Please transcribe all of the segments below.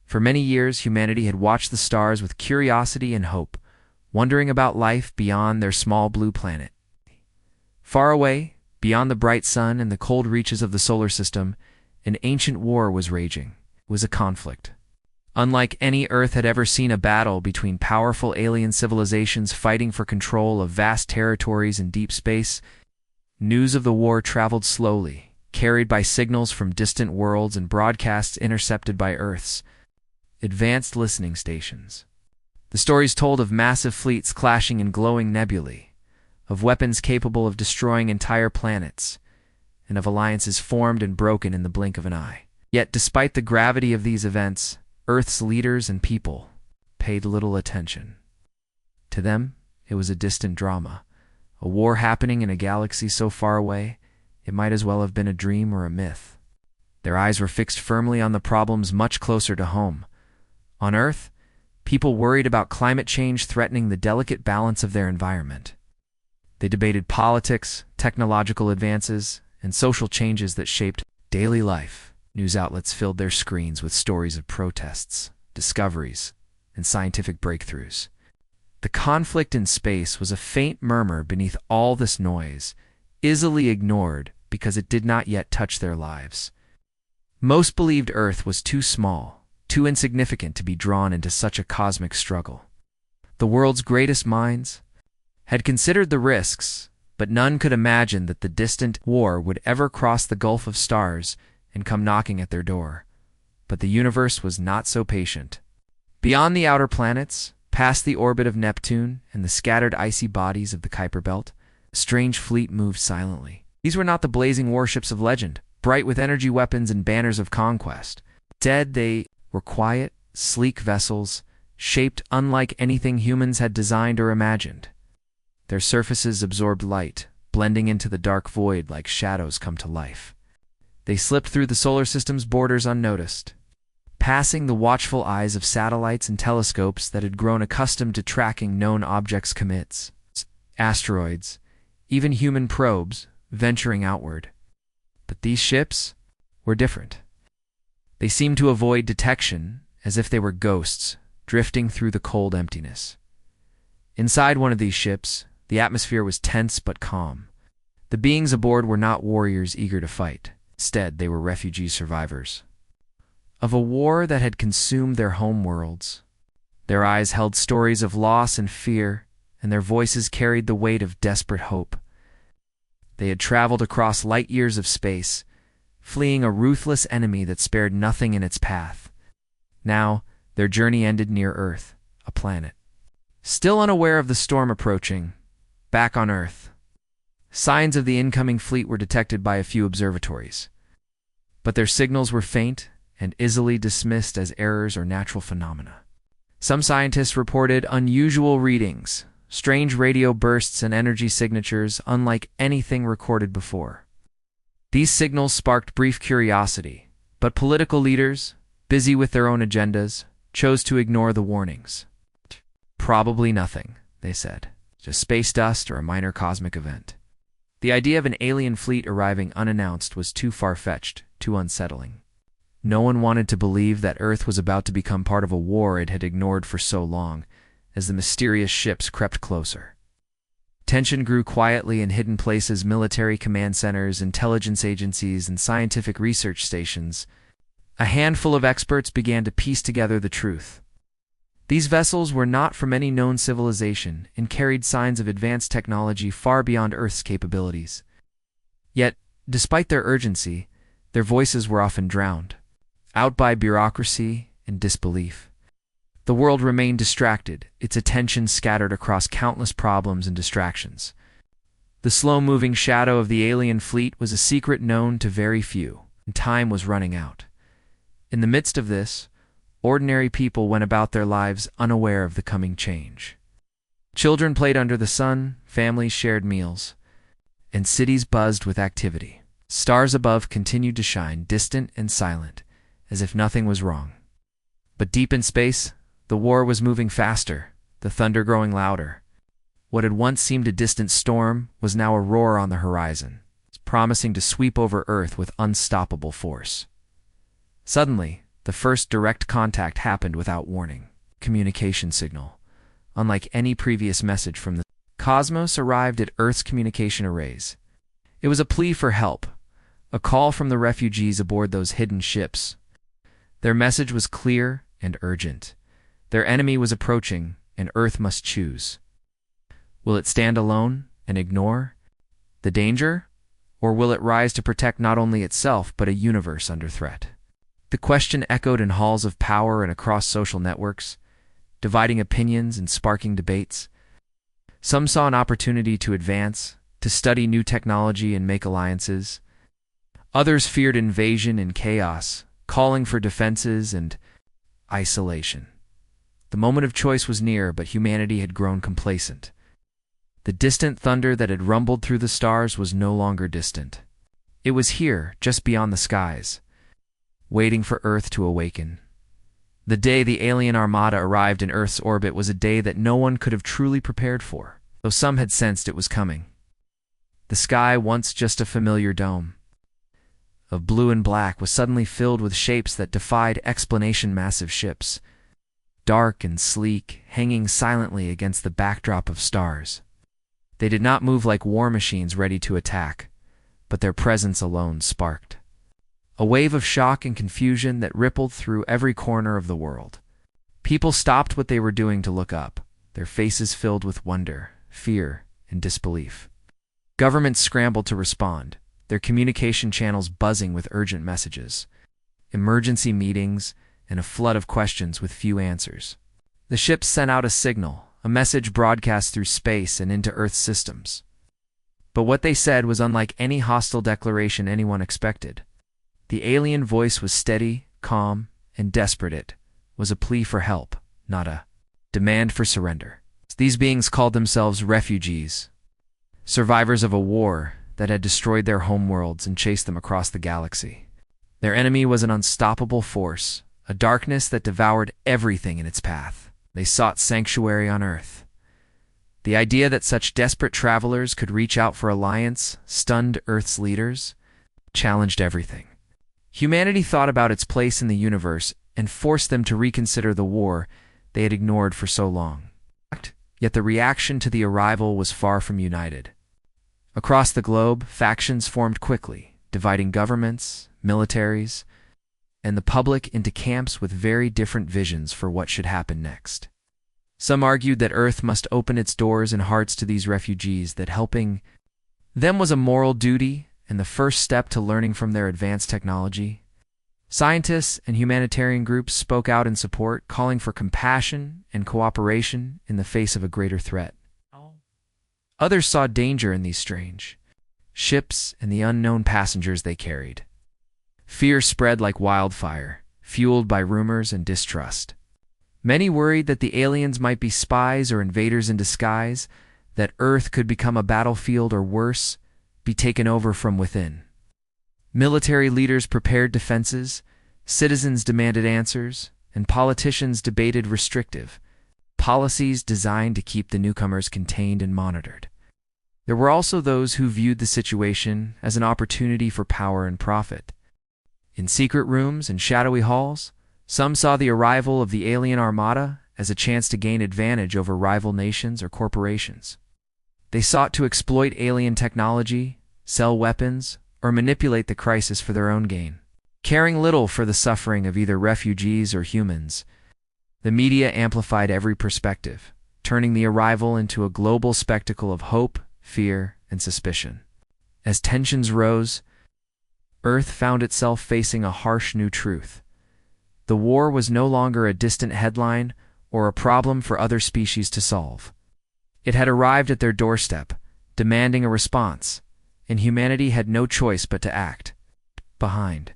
For many years, humanity had watched the stars with curiosity and hope, wondering about life beyond their small blue planet. Far away, beyond the bright sun and the cold reaches of the solar system, an ancient war was raging. It was a conflict. Unlike any Earth had ever seen, a battle between powerful alien civilizations fighting for control of vast territories in deep space. News of the war traveled slowly, carried by signals from distant worlds and broadcasts intercepted by Earth's advanced listening stations. The stories told of massive fleets clashing in glowing nebulae, of weapons capable of destroying entire planets, and of alliances formed and broken in the blink of an eye. Yet, despite the gravity of these events, Earth's leaders and people paid little attention. To them, it was a distant drama, a war happening in a galaxy so far away, it might as well have been a dream or a myth. Their eyes were fixed firmly on the problems much closer to home. On Earth, people worried about climate change threatening the delicate balance of their environment. They debated politics, technological advances, and social changes that shaped daily life. News outlets filled their screens with stories of protests, discoveries, and scientific breakthroughs. The conflict in space was a faint murmur beneath all this noise, easily ignored because it did not yet touch their lives. Most believed Earth was too small, too insignificant to be drawn into such a cosmic struggle. The world's greatest minds had considered the risks, but none could imagine that the distant war would ever cross the gulf of stars and come knocking at their door. But the universe was not so patient. Beyond the outer planets, past the orbit of Neptune and the scattered icy bodies of the Kuiper Belt, a strange fleet moved silently. These were not the blazing warships of legend, bright with energy weapons and banners of conquest. Instead, they were quiet, sleek vessels, shaped unlike anything humans had designed or imagined. Their surfaces absorbed light, blending into the dark void like shadows come to life. They slipped through the solar system's borders unnoticed, passing the watchful eyes of satellites and telescopes that had grown accustomed to tracking known objects' comets, asteroids, even human probes venturing outward. But these ships were different. They seemed to avoid detection as if they were ghosts drifting through the cold emptiness. Inside one of these ships, the atmosphere was tense but calm. The beings aboard were not warriors eager to fight. Instead, they were refugee survivors of a war that had consumed their home worlds. Their eyes held stories of loss and fear, and their voices carried the weight of desperate hope. They had traveled across light years of space, fleeing a ruthless enemy that spared nothing in its path. Now, their journey ended near Earth, a planet. Still unaware of the storm approaching, back on Earth, signs of the incoming fleet were detected by a few observatories. But their signals were faint and easily dismissed as errors or natural phenomena. Some scientists reported unusual readings, strange radio bursts and energy signatures unlike anything recorded before. These signals sparked brief curiosity, but political leaders, busy with their own agendas, chose to ignore the warnings. Probably nothing, they said. Just space dust or a minor cosmic event. The idea of an alien fleet arriving unannounced was too far-fetched, too unsettling. No one wanted to believe that Earth was about to become part of a war it had ignored for so long, as the mysterious ships crept closer. Tension grew quietly in hidden places: military command centers, intelligence agencies, and scientific research stations. A handful of experts began to piece together the truth. These vessels were not from any known civilization and carried signs of advanced technology far beyond Earth's capabilities. Yet, despite their urgency, their voices were often drowned out by bureaucracy and disbelief. The world remained distracted, its attention scattered across countless problems and distractions. The slow-moving shadow of the alien fleet was a secret known to very few, and time was running out. In the midst of this, ordinary people went about their lives unaware of the coming change. Children played under the sun, families shared meals, and cities buzzed with activity. Stars above continued to shine, distant and silent, as if nothing was wrong. But deep in space, the war was moving faster, the thunder growing louder. What had once seemed a distant storm was now a roar on the horizon, promising to sweep over Earth with unstoppable force. Suddenly, The first direct contact happened without warning. Communication signal. Unlike any previous message from the cosmos arrived at Earth's communication arrays. It was a plea for help, a call from the refugees aboard those hidden ships. Their message was clear and urgent. Their enemy was approaching, and Earth must choose. Will it stand alone and ignore the danger, or will it rise to protect not only itself but a universe under threat? The question echoed in halls of power and across social networks, dividing opinions and sparking debates. Some saw an opportunity to advance, to study new technology and make alliances. Others feared invasion and chaos, calling for defenses and isolation. The moment of choice was near, but humanity had grown complacent. The distant thunder that had rumbled through the stars was no longer distant. It was here, just beyond the skies, waiting for Earth to awaken. The day the alien armada arrived in Earth's orbit was a day that no one could have truly prepared for, though some had sensed it was coming. The sky, once just a familiar dome of blue and black, was suddenly filled with shapes that defied explanation. Massive ships, dark and sleek, hanging silently against the backdrop of stars. They did not move like war machines ready to attack, but their presence alone sparked a wave of shock and confusion that rippled through every corner of the world. People stopped what they were doing to look up, their faces filled with wonder, fear, and disbelief. Governments scrambled to respond, their communication channels buzzing with urgent messages, emergency meetings, and a flood of questions with few answers. The ships sent out a signal, a message broadcast through space and into Earth's systems. But what they said was unlike any hostile declaration anyone expected. The alien voice was steady, calm, and desperate. It was a plea for help, not a demand for surrender. These beings called themselves refugees, survivors of a war that had destroyed their homeworlds and chased them across the galaxy. Their enemy was an unstoppable force, a darkness that devoured everything in its path. They sought sanctuary on Earth. The idea that such desperate travelers could reach out for alliance stunned Earth's leaders, challenged everything. Humanity thought about its place in the universe and forced them to reconsider the war they had ignored for so long. Yet the reaction to the arrival was far from united. Across the globe, factions formed quickly, dividing governments, militaries, and the public into camps with very different visions for what should happen next. Some argued that Earth must open its doors and hearts to these refugees, that helping them was a moral duty and the first step to learning from their advanced technology. Scientists and humanitarian groups spoke out in support, calling for compassion and cooperation in the face of a greater threat. Others saw danger in these strange ships and the unknown passengers they carried. Fear spread like wildfire, fueled by rumors and distrust. Many worried that the aliens might be spies or invaders in disguise, that Earth could become a battlefield or worse, be taken over from within. Military leaders prepared defenses, citizens demanded answers, and politicians debated restrictive policies designed to keep the newcomers contained and monitored. There were also those who viewed the situation as an opportunity for power and profit. In secret rooms and shadowy halls, some saw the arrival of the alien armada as a chance to gain advantage over rival nations or corporations. They sought to exploit alien technology, sell weapons, or manipulate the crisis for their own gain. Caring little for the suffering of either refugees or humans, the media amplified every perspective, turning the arrival into a global spectacle of hope, fear, and suspicion. As tensions rose, Earth found itself facing a harsh new truth. The war was no longer a distant headline or a problem for other species to solve. It had arrived at their doorstep, demanding a response, and humanity had no choice but to act. Behind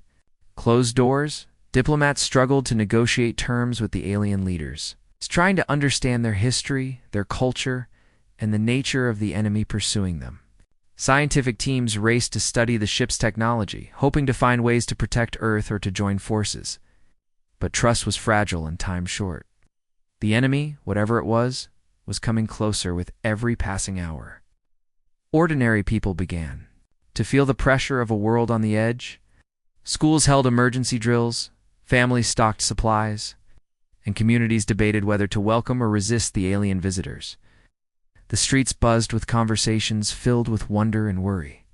closed doors, diplomats struggled to negotiate terms with the alien leaders, trying to understand their history, their culture, and the nature of the enemy pursuing them. Scientific teams raced to study the ship's technology, hoping to find ways to protect Earth or to join forces. But trust was fragile and time short. The enemy, whatever it was coming closer with every passing hour. Ordinary people began to feel the pressure of a world on the edge. Schools held emergency drills, Families stocked supplies, and communities debated whether to welcome or resist the alien visitors. The streets buzzed with conversations filled with wonder and worry.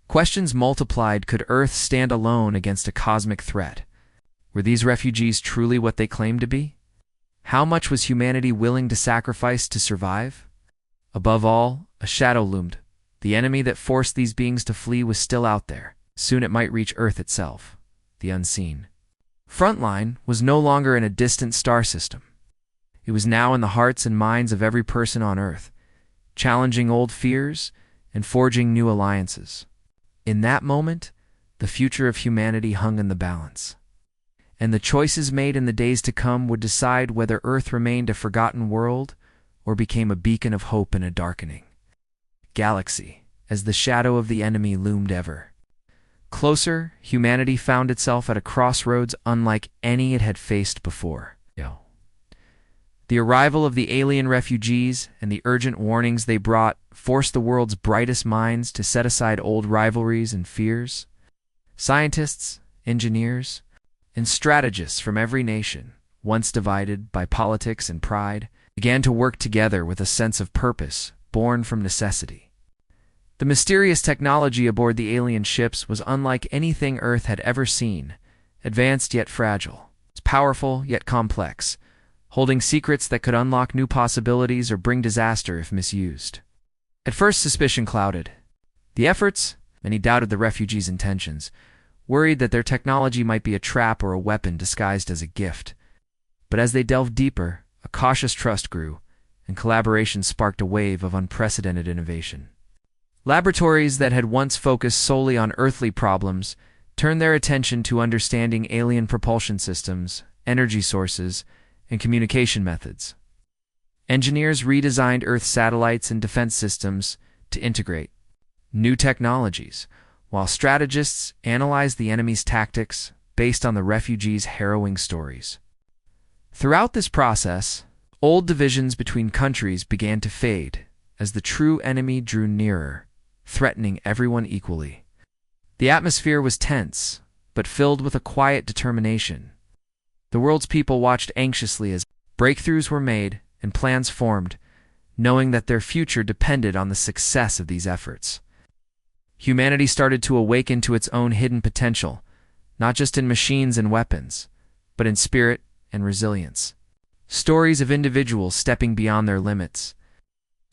Questions multiplied: could Earth stand alone against a cosmic threat? Were these refugees truly what they claimed to be? How much was humanity willing to sacrifice to survive? Above all, a shadow loomed. The enemy that forced these beings to flee was still out there. Soon it might reach Earth itself, the unseen. Frontline was no longer in a distant star system. It was now in the hearts and minds of every person on Earth, challenging old fears and forging new alliances. In that moment, the future of humanity hung in the balance. And the choices made in the days to come would decide whether Earth remained a forgotten world or became a beacon of hope in a darkening galaxy, as the shadow of the enemy loomed ever closer. Humanity found itself at a crossroads unlike any it had faced before. The arrival of the alien refugees and the urgent warnings they brought forced the world's brightest minds to set aside old rivalries and fears. Scientists, engineers, and strategists from every nation, once divided by politics and pride, began to work together with a sense of purpose born from necessity. The mysterious technology aboard the alien ships was unlike anything Earth had ever seen, advanced yet fragile, powerful yet complex, holding secrets that could unlock new possibilities or bring disaster if misused. At first, suspicion clouded the efforts. Many doubted the refugees' intentions, worried that their technology might be a trap or a weapon disguised as a gift. But as they delved deeper, a cautious trust grew, and collaboration sparked a wave of unprecedented innovation. Laboratories that had once focused solely on earthly problems turned their attention to understanding alien propulsion systems, energy sources, and communication methods. Engineers redesigned Earth's satellites and defense systems to integrate new technologies, while strategists analyzed the enemy's tactics based on the refugees' harrowing stories. Throughout this process, old divisions between countries began to fade as the true enemy drew nearer, threatening everyone equally. The atmosphere was tense, but filled with a quiet determination. The world's people watched anxiously as breakthroughs were made and plans formed, knowing that their future depended on the success of these efforts. Humanity started to awaken to its own hidden potential, not just in machines and weapons, but in spirit and resilience. Stories of individuals stepping beyond their limits,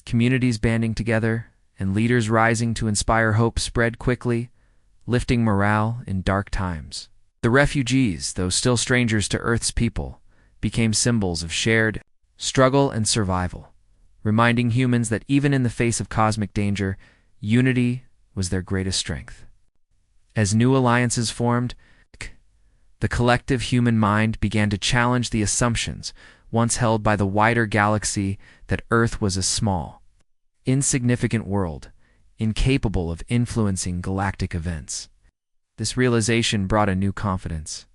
communities banding together, and leaders rising to inspire hope spread quickly, lifting morale in dark times. The refugees, though still strangers to Earth's people, became symbols of shared struggle and survival, reminding humans that even in the face of cosmic danger, unity was their greatest strength. As new alliances formed, the collective human mind began to challenge the assumptions once held by the wider galaxy that Earth was a small, insignificant world, incapable of influencing galactic events. This realization brought a new confidence.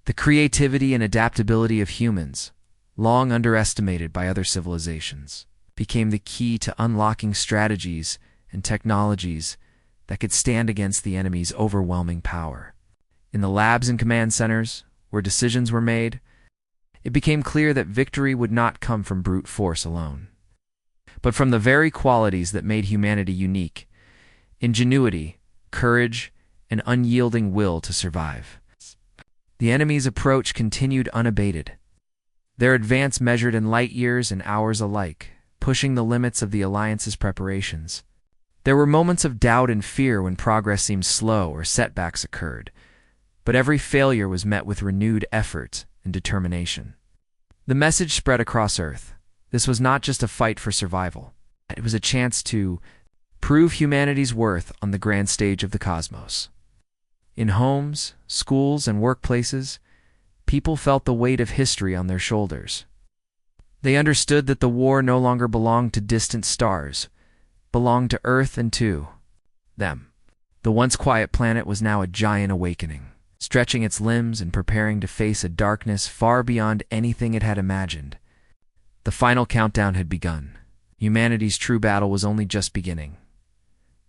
The creativity and adaptability of humans, long underestimated by other civilizations, became the key to unlocking strategies and technologies that could stand against the enemy's overwhelming power. In the labs and command centers, where decisions were made, it became clear that victory would not come from brute force alone, but from the very qualities that made humanity unique: ingenuity, courage, and unyielding will to survive. The enemy's approach continued unabated, their advance measured in light years and hours alike, pushing the limits of the Alliance's preparations. There were moments of doubt and fear when progress seemed slow or setbacks occurred, but every failure was met with renewed effort and determination. The message spread across Earth. This was not just a fight for survival. It was a chance to prove humanity's worth on the grand stage of the cosmos. In homes, schools, and workplaces, people felt the weight of history on their shoulders. They understood that the war no longer belonged to distant stars, belonged to Earth and to them. The once quiet planet was now a giant awakening, stretching its limbs and preparing to face a darkness far beyond anything it had imagined. The final countdown had begun. Humanity's true battle was only just beginning.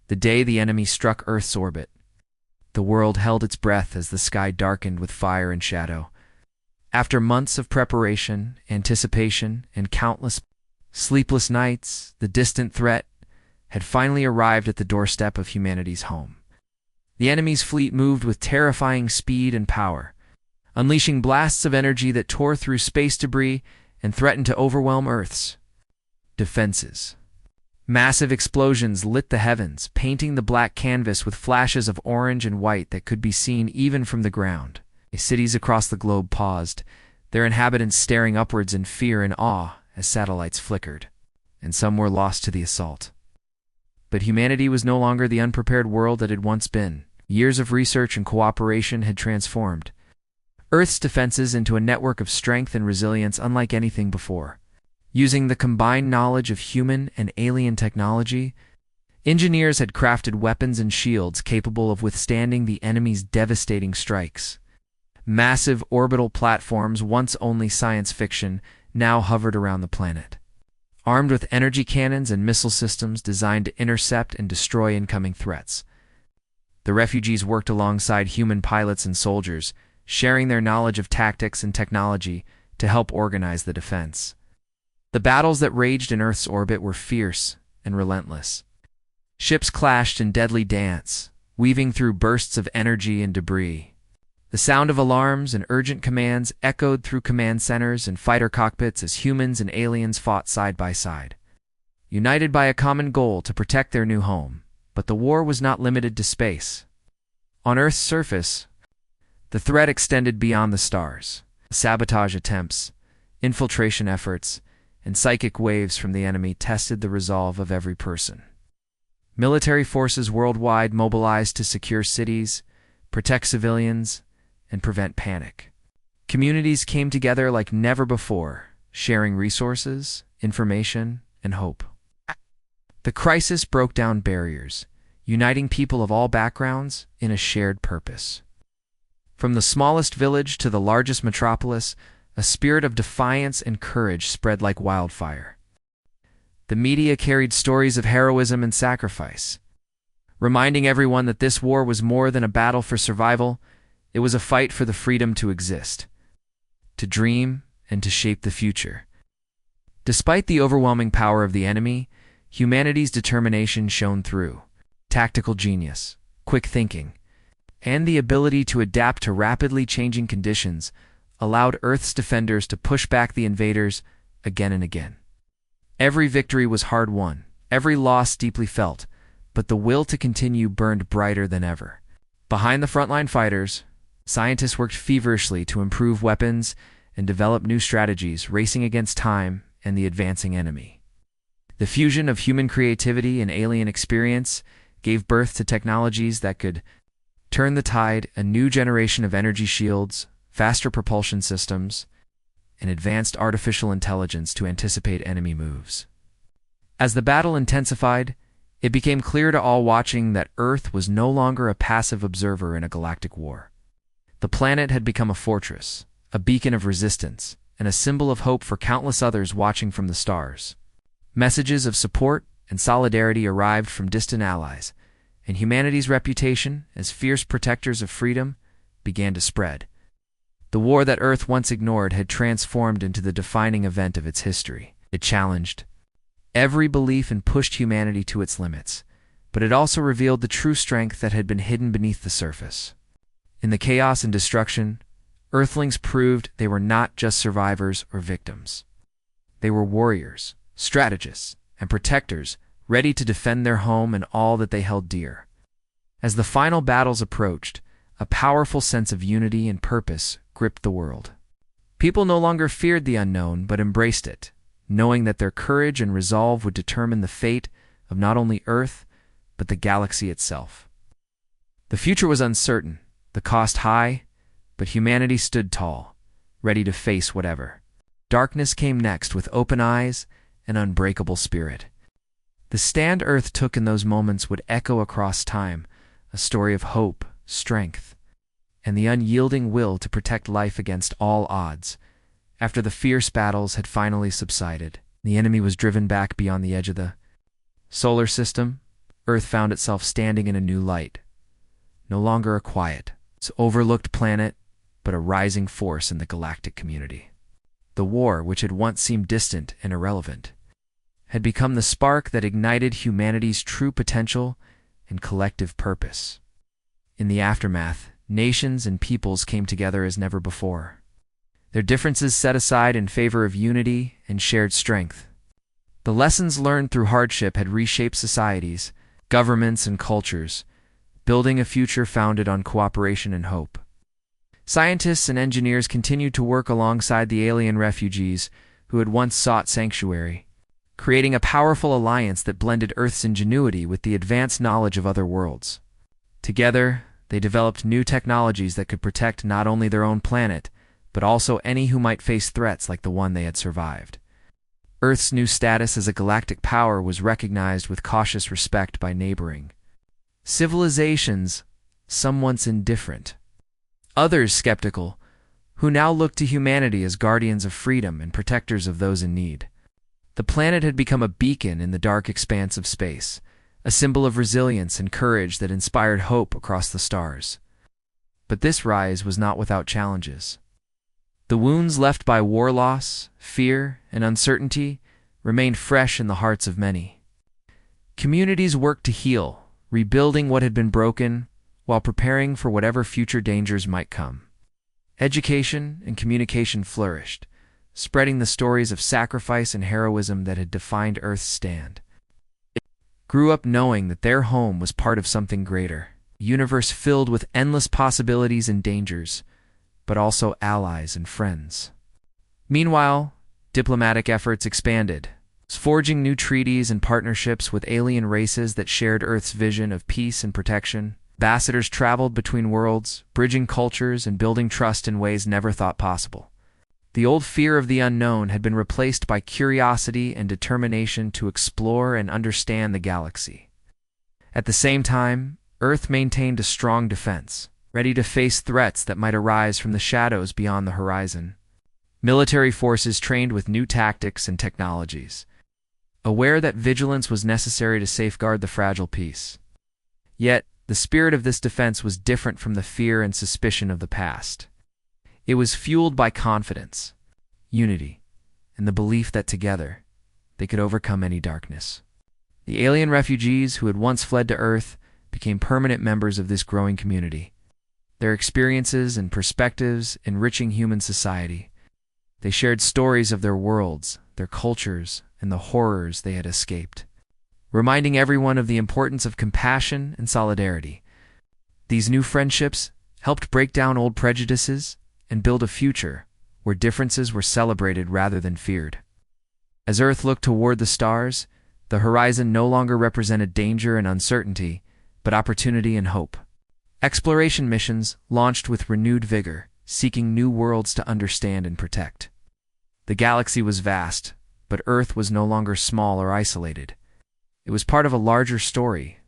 The day the enemy struck Earth's orbit, the world held its breath as the sky darkened with fire and shadow. After months of preparation, anticipation, and countless sleepless nights, the distant threat had finally arrived at the doorstep of humanity's home. The enemy's fleet moved with terrifying speed and power, unleashing blasts of energy that tore through space debris and threatened to overwhelm Earth's defenses. Massive explosions lit the heavens, painting the black canvas with flashes of orange and white that could be seen even from the ground. Cities across the globe paused, their inhabitants staring upwards in fear and awe as satellites flickered, and some were lost to the assault. But humanity was no longer the unprepared world that it had once been. Years of research and cooperation had transformed Earth's defenses into a network of strength and resilience unlike anything before. Using the combined knowledge of human and alien technology, engineers had crafted weapons and shields capable of withstanding the enemy's devastating strikes. Massive orbital platforms, once only science fiction, now hovered around the planet, armed with energy cannons and missile systems designed to intercept and destroy incoming threats. The refugees worked alongside human pilots and soldiers, sharing their knowledge of tactics and technology to help organize the defense. The battles that raged in Earth's orbit were fierce and relentless. Ships clashed in deadly dance, weaving through bursts of energy and debris. The sound of alarms and urgent commands echoed through command centers and fighter cockpits as humans and aliens fought side by side, united by a common goal to protect their new home. But the war was not limited to space. On Earth's surface, the threat extended beyond the stars. Sabotage attempts, infiltration efforts, and psychic waves from the enemy tested the resolve of every person. Military forces worldwide mobilized to secure cities, protect civilians, and prevent panic. Communities came together like never before, sharing resources, information, and hope. The crisis broke down barriers, uniting people of all backgrounds in a shared purpose. From the smallest village to the largest metropolis, a spirit of defiance and courage spread like wildfire. The media carried stories of heroism and sacrifice, reminding everyone that this war was more than a battle for survival. It was a fight for the freedom to exist, to dream, and to shape the future. Despite the overwhelming power of the enemy, humanity's determination shone through. Tactical genius, quick thinking, and the ability to adapt to rapidly changing conditions allowed Earth's defenders to push back the invaders again and again. Every victory was hard-won, every loss deeply felt, but the will to continue burned brighter than ever. Behind the frontline fighters, scientists worked feverishly to improve weapons and develop new strategies, racing against time and the advancing enemy. The fusion of human creativity and alien experience gave birth to technologies that could turn the tide. A new generation of energy shields, faster propulsion systems, and advanced artificial intelligence to anticipate enemy moves. As the battle intensified, it became clear to all watching that Earth was no longer a passive observer in a galactic war. The planet had become a fortress, a beacon of resistance, and a symbol of hope for countless others watching from the stars. Messages of support and solidarity arrived from distant allies, and humanity's reputation as fierce protectors of freedom began to spread. The war that Earth once ignored had transformed into the defining event of its history. It challenged every belief and pushed humanity to its limits, but it also revealed the true strength that had been hidden beneath the surface. In the chaos and destruction, Earthlings proved they were not just survivors or victims. They were warriors, strategists, and protectors, ready to defend their home and all that they held dear. As the final battles approached, a powerful sense of unity and purpose gripped the world. People no longer feared the unknown, but embraced it, knowing that their courage and resolve would determine the fate of not only Earth, but the galaxy itself. The future was uncertain, the cost high, but humanity stood tall, ready to face whatever. Darkness came next with open eyes and unbreakable spirit. The stand Earth took in those moments would echo across time, a story of hope, strength, and the unyielding will to protect life against all odds. After the fierce battles had finally subsided, the enemy was driven back beyond the edge of the solar system. Earth found itself standing in a new light. No longer a quiet, overlooked planet, but a rising force in the galactic community. The war, which had once seemed distant and irrelevant, had become the spark that ignited humanity's true potential and collective purpose. In the aftermath, nations and peoples came together as never before, their differences set aside in favor of unity and shared strength. The lessons learned through hardship had reshaped societies, governments, and cultures, building a future founded on cooperation and hope. Scientists and engineers continued to work alongside the alien refugees who had once sought sanctuary, creating a powerful alliance that blended Earth's ingenuity with the advanced knowledge of other worlds. Together, they developed new technologies that could protect not only their own planet, but also any who might face threats like the one they had survived. Earth's new status as a galactic power was recognized with cautious respect by neighboring civilizations, some once indifferent, others skeptical, who now looked to humanity as guardians of freedom and protectors of those in need. The planet had become a beacon in the dark expanse of space, a symbol of resilience and courage that inspired hope across the stars. But this rise was not without challenges. The wounds left by war loss, fear, and uncertainty remained fresh in the hearts of many. Communities worked to heal, rebuilding what had been broken while preparing for whatever future dangers might come. Education and communication flourished, spreading the stories of sacrifice and heroism that had defined Earth's stand. It grew up knowing that their home was part of something greater, a universe filled with endless possibilities and dangers, but also allies and friends. Meanwhile, diplomatic efforts expanded, forging new treaties and partnerships with alien races that shared Earth's vision of peace and protection. Ambassadors traveled between worlds, bridging cultures and building trust in ways never thought possible. The old fear of the unknown had been replaced by curiosity and determination to explore and understand the galaxy. At the same time, Earth maintained a strong defense, ready to face threats that might arise from the shadows beyond the horizon. Military forces trained with new tactics and technologies, aware that vigilance was necessary to safeguard the fragile peace. Yet, the spirit of this defense was different from the fear and suspicion of the past. It was fueled by confidence, unity, and the belief that together, they could overcome any darkness. The alien refugees who had once fled to Earth became permanent members of this growing community, their experiences and perspectives enriching human society. They shared stories of their worlds, their cultures, and the horrors they had escaped, reminding everyone of the importance of compassion and solidarity. These new friendships helped break down old prejudices and build a future where differences were celebrated rather than feared. As Earth looked toward the stars, the horizon no longer represented danger and uncertainty, but opportunity and hope. Exploration missions launched with renewed vigor, seeking new worlds to understand and protect. The galaxy was vast, but Earth was no longer small or isolated. It was part of a larger story,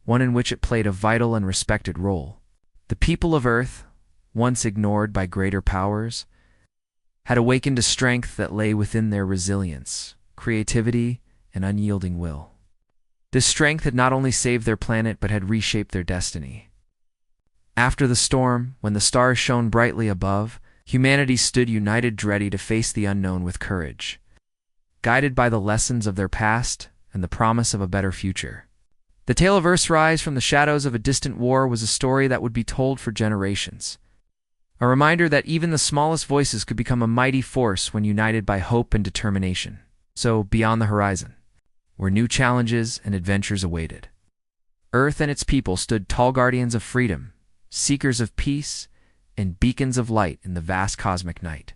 one in which it played a vital and respected role. The people of Earth, once ignored by greater powers, had awakened a strength that lay within their resilience, creativity, and unyielding will. This strength had not only saved their planet but had reshaped their destiny. After the storm, when the stars shone brightly above, humanity stood united, ready to face the unknown with courage, guided by the lessons of their past and the promise of a better future. The tale of Earth's rise from the shadows of a distant war was a story that would be told for generations, a reminder that even the smallest voices could become a mighty force when united by hope and determination. So, beyond the horizon, where new challenges and adventures awaited, Earth and its people stood tall guardians of freedom, seekers of peace, and beacons of light in the vast cosmic night.